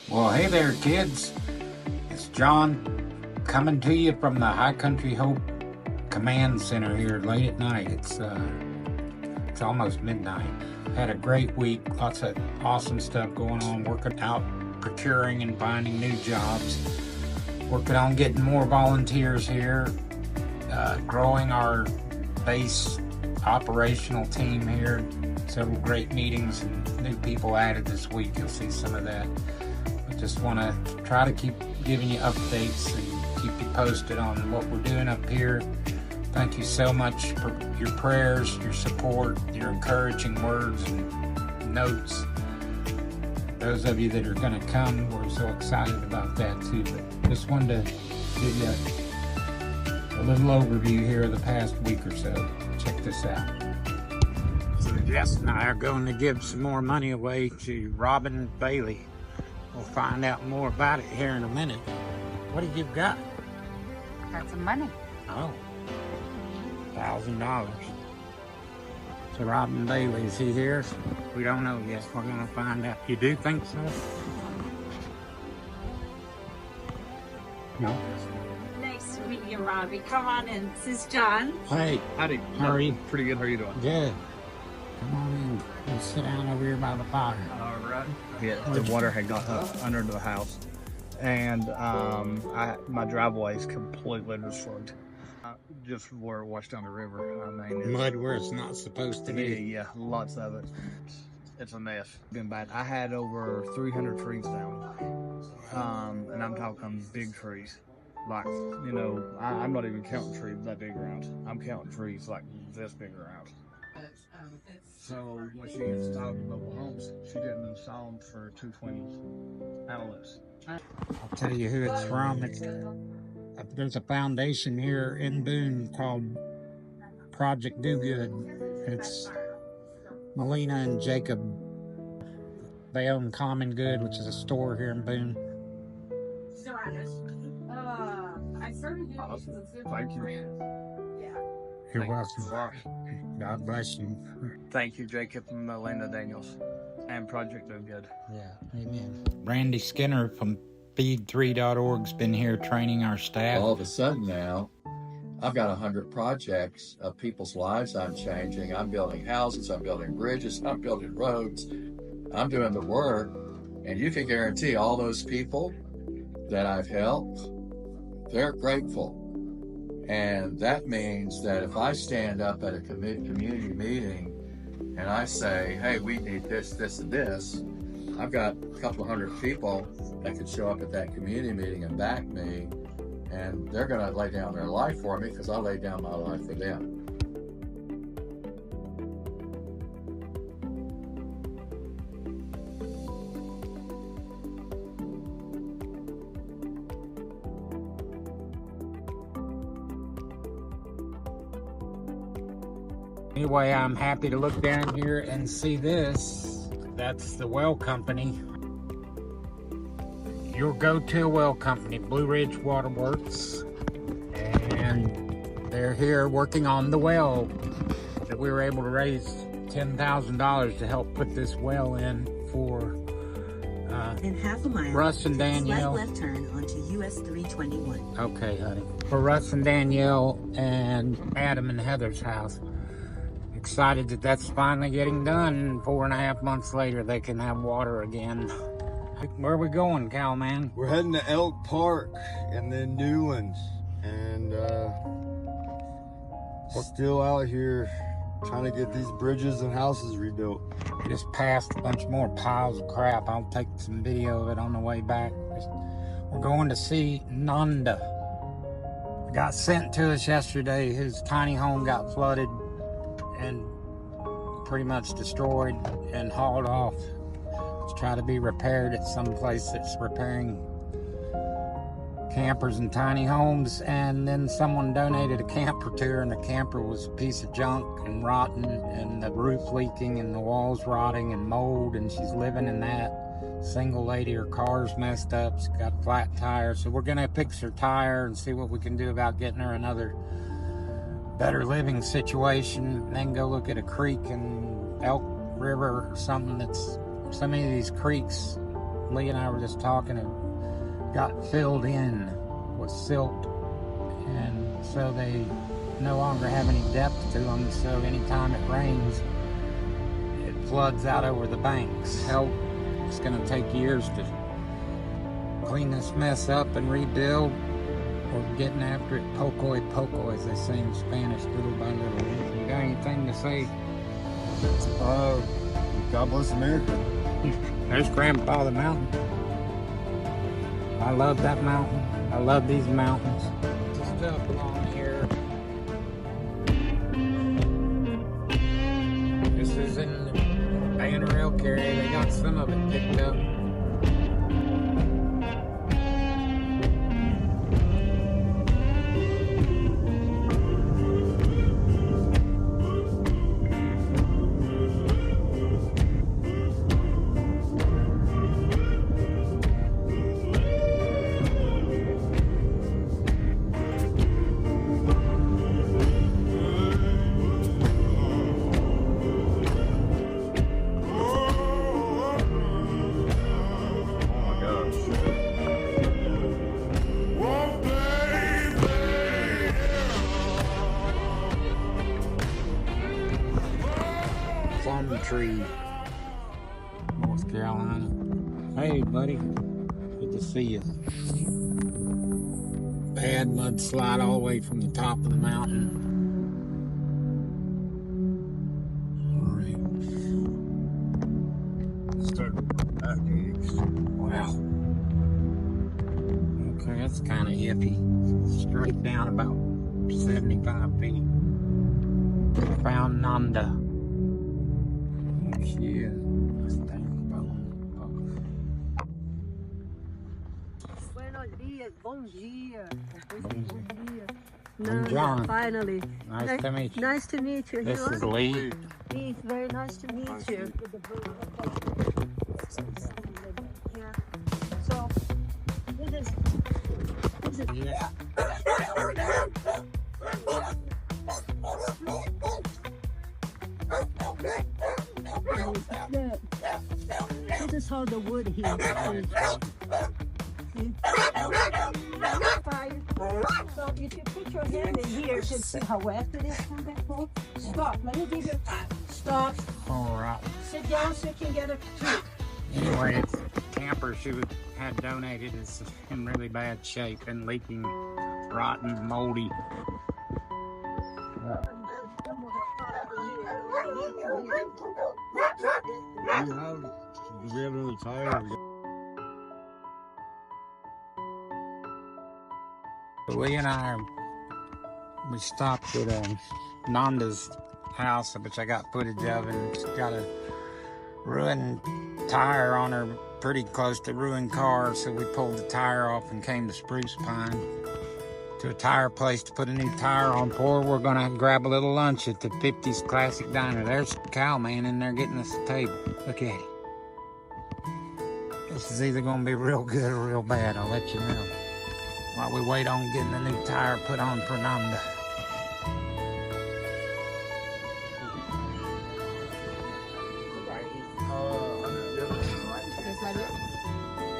Well, hey there, kids. It's John coming to you from the High Country Hope Command Center here late at night. It's almost midnight. Had a great week. Lots of awesome stuff going on. Working out, procuring and finding new jobs. Working on getting more volunteers here. Growing our base operational team here. Several great meetings and new people added this week. You'll see some of that. Just want to try to keep giving you updates and keep you posted on what we're doing up here. Thank you so much for your prayers, your support, your encouraging words and notes. Those of you that are going to come, we're so excited about that too. But just wanted to give you a little overview here of the past week or so. Check this out. So Jess and I are going to give some more money away to Robin Bailey. We'll find out more about it here in a minute. What do you got? Got some money. Oh, $1,000. So Robin Bailey, is he here? We don't know yet. We're gonna find out. You do think so? No? Nice to meet you, Robbie. Come on in. This is John. Hey. Howdy. How are you? Pretty good. How are you doing? Good. Come on in. We'll sit down over here by the fire. All right. Yeah, the water had got up under the house, and my driveway is completely destroyed. Just where it washed down the river. I mean, Mud where it's not supposed to be. Yeah, lots of it. It's a mess. Been bad. I had over 300 trees down, and I'm talking big trees. Like, you know, I'm not even counting trees that big around. I'm counting trees like this big around. So when she installed mobile homes, she didn't install them for 220 outlets. I'll tell you who it's from. There's a foundation here in Boone called Project Do Good. It's Melina and Jacob. They own Common Good, which is a store here in Boone. Awesome. Thank you. You're welcome. God bless you. Thank you, Jacob and Melinda Daniels, and Project Do Good. Yeah, amen. Randy Skinner from feed3.org's been here training our staff. All of a sudden now, I've got 100 projects of people's lives I'm changing. I'm building houses, I'm building bridges, I'm building roads, I'm doing the work, and you can guarantee all those people that I've helped, they're grateful. And that means that if I stand up at a community meeting and I say, hey, we need this, this, and this, I've got a couple of hundred people that could show up at that community meeting and back me, and they're going to lay down their life for me because I laid down my life for them. Anyway, I'm happy to look down here and see this. That's the well company. Your go-to well company, Blue Ridge Waterworks. And they're here working on the well that we were able to raise $10,000 to help put this well in for in half a mile, Russ and Danielle. left turn onto US 321. Okay, honey. For Russ and Danielle and Adam and Heather's house. Excited that that's finally getting done. 4.5 months later, they can have water again. Where are we going, Cal, man? We're heading to Elk Park and then Newlands, and still out here trying to get these bridges and houses rebuilt. We just passed a bunch more piles of crap. I'll take some video of it on the way back. We're going to see Nanda. Got sent to us yesterday. His tiny home got flooded and pretty much destroyed and hauled off to try to be repaired at some place that's repairing campers and tiny homes. And then someone donated a camper to her, and the camper was a piece of junk and rotten, and the roof leaking and the walls rotting and mold, and she's living in that. Single lady, her car's messed up, she's got a flat tire, so we're gonna fix her tire and see what we can do about getting her another better living situation, and then go look at a creek in Elk River or something. That's so many of these creeks Lee and I were just talking, it got filled in with silt, and so they no longer have any depth to them, so anytime it rains, it floods out over the banks. Hell, it's gonna take years to clean this mess up and rebuild. We're getting after it, poco a poco, as they say in Spanish, little by little. You got anything to say? God bless America. There's Grandpa the mountain. I love that mountain. I love these mountains. Stuff along here. This is in the Banner Elk area. They got some of it picked up. Plum tree, North Carolina. Hey, buddy. Good to see you. Bad mudslide all the way from the top of the mountain. Alright. Started backaches. Wow. Okay, that's kind of iffy. Straight down about 75 feet. Found Nanda. Yeah. Buenos dias, bom dia. Bom dia. I'm John. Finally. Nice to meet you. Nice to meet you. This is Lee. It's very nice to meet you. Yeah. So, this is Yeah. this is how the wood here is. See? Fire. So if you put your hand in here, you can see how wet it is from that hole. Stop. Let me give you stop. All right. Sit down so you can get a treat. Anyway, it's camper she had donated is in really bad shape and leaking, rotten, moldy. We have another tire. Lee and I, we stopped at Nanda's house, which I got footage of, and she's got a ruined tire on her, pretty close to ruined car, so we pulled the tire off and came to Spruce Pine to a tire place to put a new tire on for. We're gonna grab a little lunch at the 50s Classic Diner. There's Cowman in there getting us a table. Look at it. This is either gonna be real good or real bad, I'll let you know, while we wait on getting the new tire put on for Nanda. Is that it?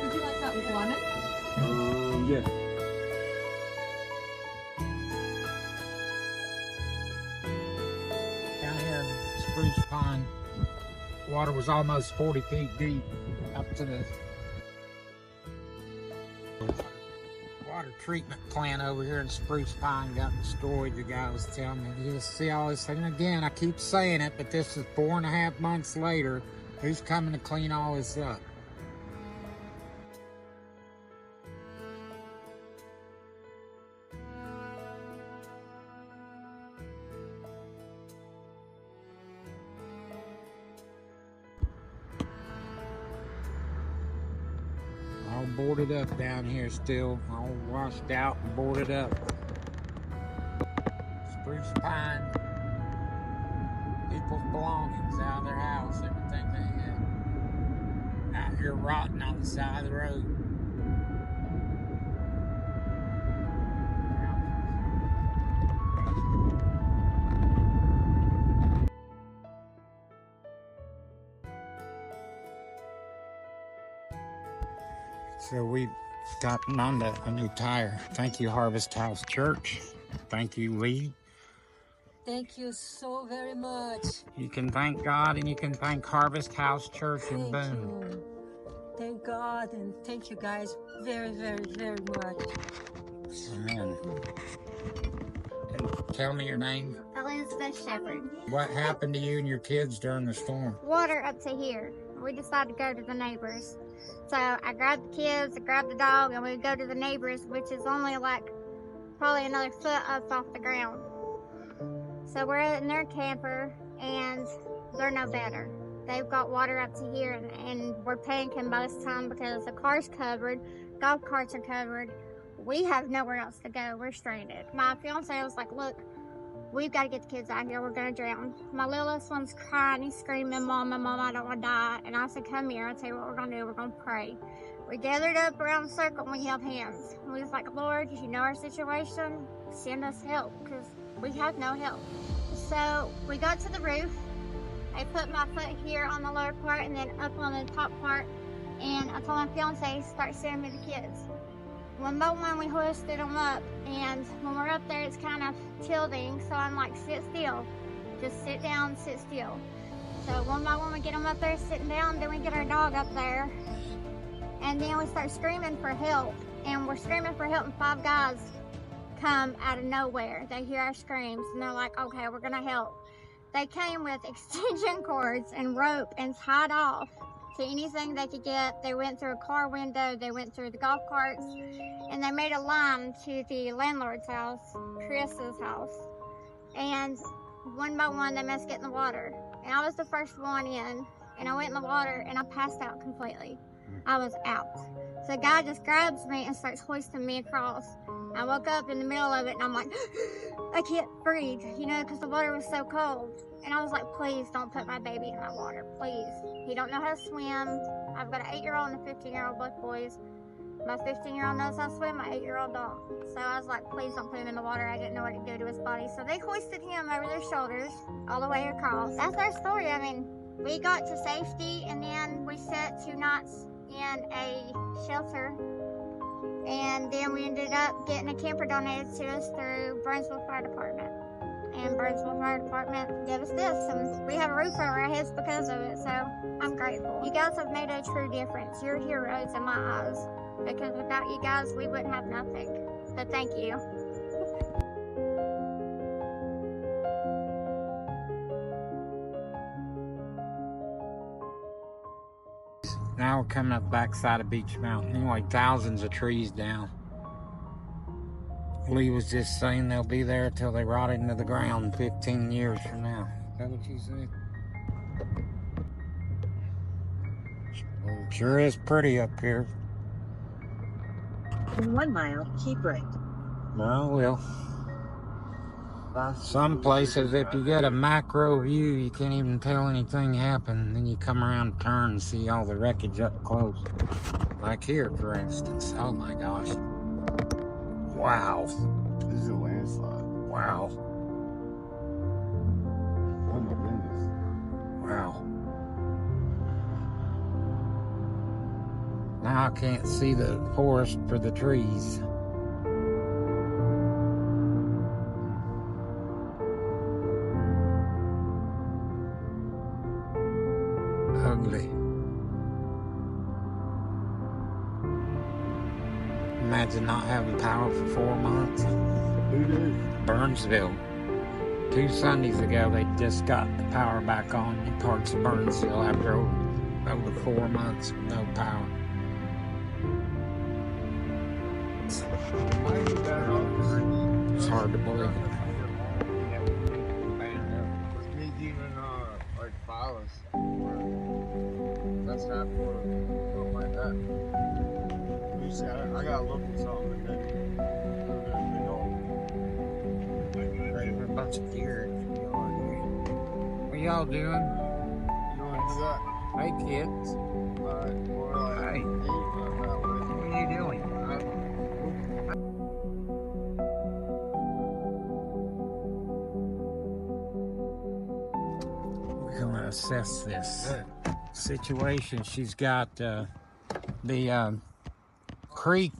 Would you like that with lemon? Yeah. Down here in Spruce Pine, water was almost 40 feet deep up to the water treatment plant over here in Spruce Pine got destroyed. The guy was telling me, you just see all this thing. And again, I keep saying it, but this is 4.5 months later. Who's coming to clean all this up? All boarded up down here still, all washed out and boarded up. Spruce Pine, people's belongings out of their house, everything they had, out here rotting on the side of the road. So we got Nanda a new tire. Thank you, Harvest House Church. Thank you, Lee. Thank you so very much. You can thank God and you can thank Harvest House Church in Thank Boone. you. Thank God and thank you guys very, very, very much. Amen. And tell me your name. Elizabeth Shepherd. What happened to you and your kids during the storm? Water up to here. We decided to go to the neighbors. So I grabbed the kids, I grabbed the dog, and we go to the neighbors, which is only like probably another foot up off the ground. So we're in their camper, and they're no better. They've got water up to here, and we're panicking by this time because the car's covered, golf carts are covered. We have nowhere else to go. We're stranded. My fiance was like, look, we've got to get the kids out here. We're going to drown. My littlest one's crying. He's screaming, Mama, Mama, I don't want to die. And I said, come here. I'll tell you what we're going to do. We're going to pray. We gathered up around the circle and we held hands. We was like, Lord, you know our situation. Send us help because we have no help. So we got to the roof. I put my foot here on the lower part and then up on the top part. And I told my fiance, start sending me the kids. One by one, we hoisted them up, and when we're up there, it's kind of tilting, so I'm like, sit still. Just sit down, sit still. So one by one, we get them up there sitting down, then we get our dog up there, and then we start screaming for help, and we're screaming for help, and 5 guys come out of nowhere. They hear our screams, and they're like, okay, we're gonna help. They came with extension cords and rope and tied off to anything they could get. They went through a car window, they went through the golf carts, and they made a line to the landlord's house, Chris's house. And one by one, they must get in the water. And I was the first one in, and I went in the water, and I passed out completely. I was out. So a guy just grabs me and starts hoisting me across. I woke up in the middle of it, and I'm like, I can't breathe, you know, because the water was so cold. And I was like, please don't put my baby in my water, please. He don't know how to swim. I've got an 8-year-old and a 15-year-old, both boys. My 15-year-old knows how to swim, my 8-year-old don't. So I was like, please don't put him in the water. I didn't know what to do to his body. So they hoisted him over their shoulders all the way across. That's our story. I mean, we got to safety, and then we spent 2 nights in a shelter. And then we ended up getting a camper donated to us through Burnsville Fire Department. And Burnsville Fire Department gave us this, and we have a roof over our heads because of it, so I'm grateful. You guys have made a true difference. You're heroes in my eyes, because without you guys, we wouldn't have nothing. So thank you. Now we're coming up backside of Beach Mountain. Anyway, thousands of trees down. Lee was just saying they'll be there till they rot into the ground 15 years from now. Is that what you said? Sure is pretty up here. In 1 mile, keep right. Well, some places, if you get a macro view, you can't even tell anything happened. Then you come around the turn and see all the wreckage up close. Like here, for instance. Oh my gosh. Wow. This is a landslide. Wow. Oh my goodness. Wow. Now I can't see the forest for the trees. Ugly. Imagine not having power for 4 months. Who did? Burnsville. 2 Sundays ago, they just got the power back on in parts of Burnsville after over 4 months with no power. It's hard to believe. Like violence. That's happening or something like that. You see, I gotta look at something and then There's a bunch of deer. What y'all doing? you want to do that? Hey kids. Hey. What are you doing? We're gonna assess this situation. She's got the creek.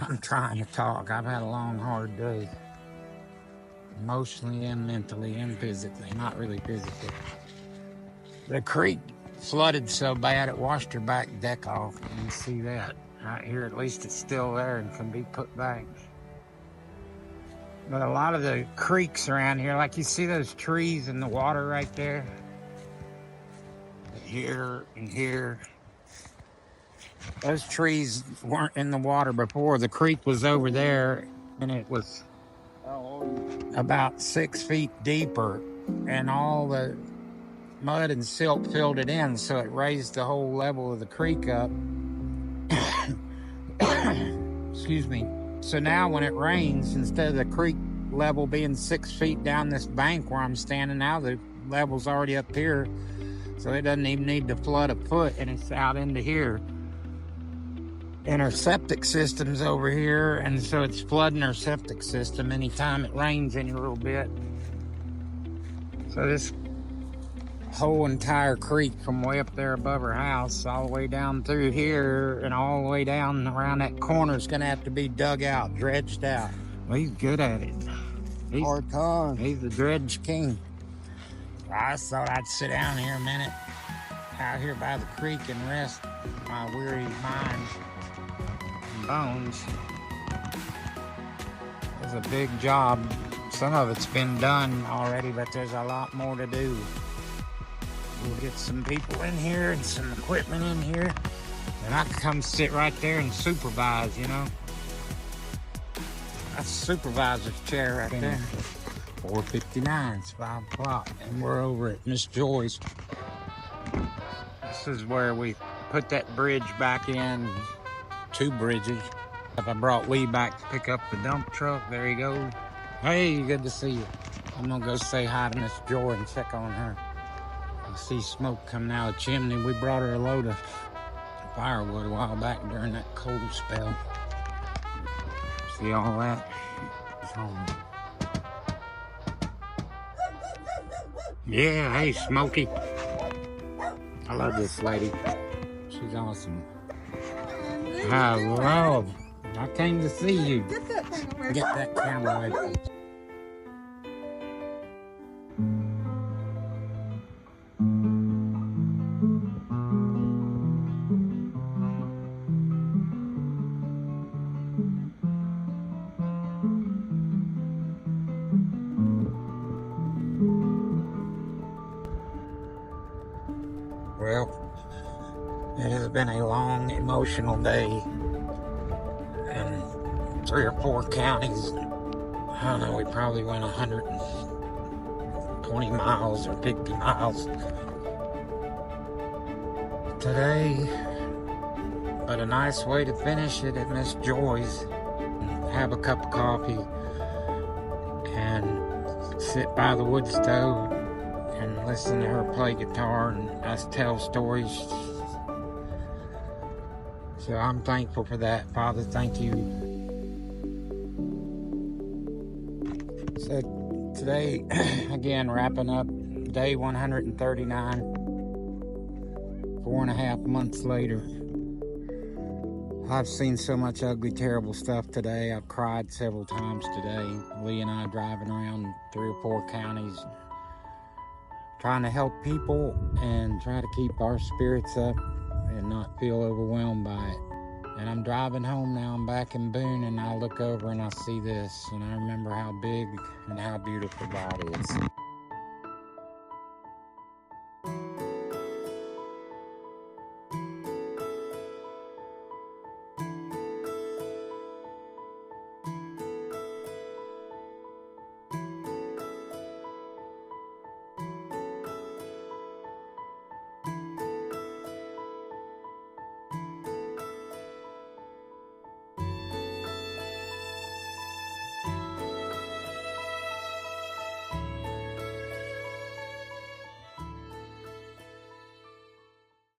I'm trying to talk. I've had a long, hard day. Emotionally and mentally and physically. Not really physically. The creek flooded so bad it washed her back deck off. You can see that. Right here, at least it's still there and can be put back. But a lot of the creeks around here, like you see those trees in the water right there? Here and here. Those trees weren't in the water before. The creek was over there and it was about 6 feet deeper, and all the mud and silt filled it in, so it raised the whole level of the creek up. Excuse me. So now when it rains, instead of the creek level being 6 feet down this bank where I'm standing now, the level's already up here. So it doesn't even need to flood a foot, and it's out into here. And our septic system's over here, and so it's flooding our septic system anytime it rains any little bit. So this whole entire creek from way up there above our house all the way down through here and all the way down around that corner is going to have to be dug out, dredged out. Well, he's good at it. Hard time. He's the dredge king. I just thought I'd sit down here a minute out here by the creek and rest my weary mind and bones. It's a big job. Some of it's been done already, but there's a lot more to do. We'll get some people in here and some equipment in here, and I can come sit right there and supervise, you know. That's a supervisor's chair right there. 4:59, it's 5 o'clock, and we're over at Miss Joy's. This is where we put that bridge back in, 2 bridges. I brought Lee back to pick up the dump truck. There he goes. Hey, good to see you. I'm gonna go say hi to Miss Joy and check on her. I see smoke coming out of the chimney. We brought her a load of firewood a while back during that cold spell. See all that? It's home. Yeah, hey, Smokey. I love this lady. She's awesome. Hello. I came to see you. Get that camera away from you. Well, it has been a long, emotional day, and 3 or 4 counties. I don't know, we probably went 120 miles or 50 miles today, but a nice way to finish it at Miss Joy's. Have a cup of coffee and sit by the wood stove and listen to her play guitar and us tell stories. So I'm thankful for that. Father, thank you. So today, again, wrapping up day 139, 4.5 months later. I've seen so much ugly, terrible stuff today. I've cried several times today. Lee and I driving around 3 or 4 counties, trying to help people and try to keep our spirits up and not feel overwhelmed by it. And I'm driving home now. I'm back in Boone, and I look over and I see this, and I remember how big and how beautiful God is.